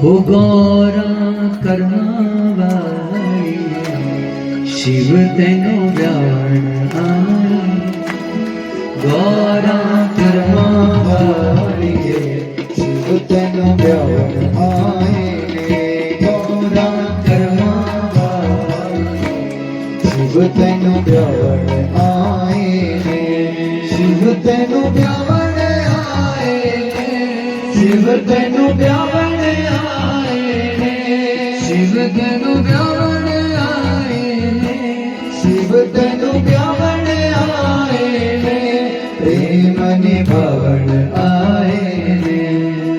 हो गौरा करमावाळी शिव तेनो व्याण आए गौरा करमावाळी शिव तेनो व्याण आए गौरा करमावाळी शिव तेनो व्याण आए शिव तेनो व्याण आए शिव तेनो व्याण शिव तेनु ब्यावण आए शिव तेनु ब्यावण आए प्रेम निभावण आए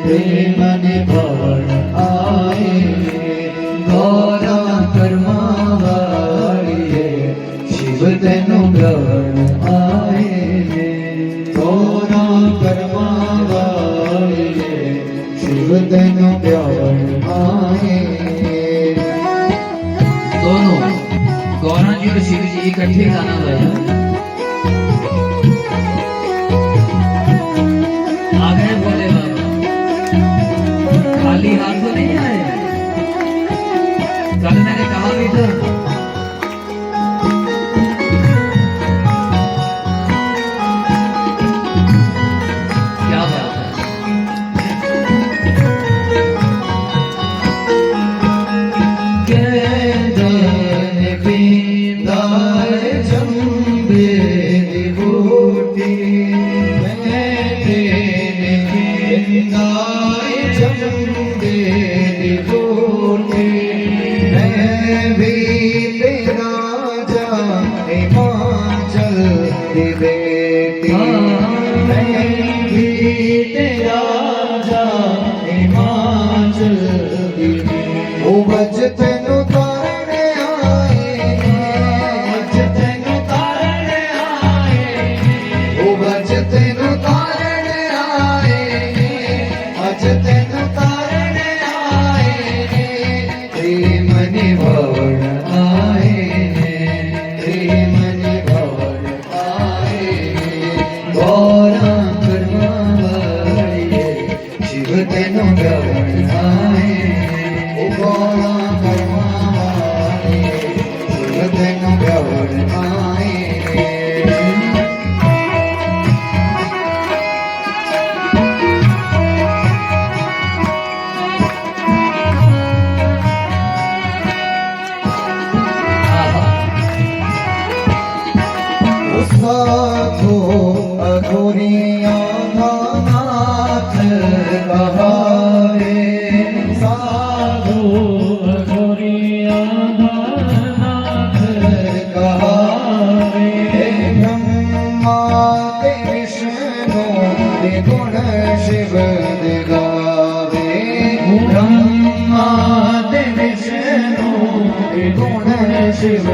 प्रेम निभावण आए गौरा करमावाळी शिव तेनु ब्यावण आए गौरा करमावाळी शिव तेनु ब्यावण आए। दोनों गौरा जी और शिव जी इकट्ठे गाना गाया। आ गए भोले बाबा, खाली हाथ तो नहीं आए। कल मैंने कहा भी था क्या बात है साधो अघोरिया नाथ कहारे साधो अघोरिया नाथ कहारे ब्रह्मा ते विष्णु ते गुण शिव गावे ब्रह्मा ते विष्णु ते गुण शिव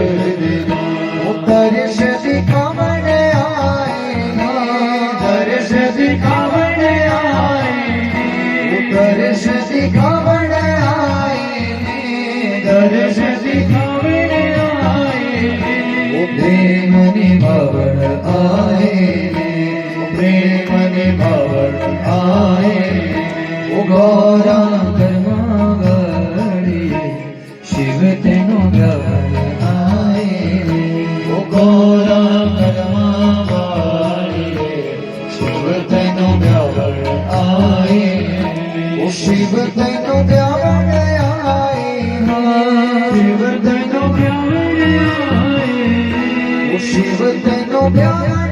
दर्श दिखावण आए दर्श दिखावण आए दर्श दिखावण आए दर्श दिखावण आए प्रेम निभावण आए प्रेम निभावण आए गौरा करमावाळी शिव तेनो ब्यावण आए गौरा करमावाळी शिव तेनो ब्यावण आए शिव तेनो ब्यावण आए शिव तेनो ब्यावण आए शिव तेनो ब्यावण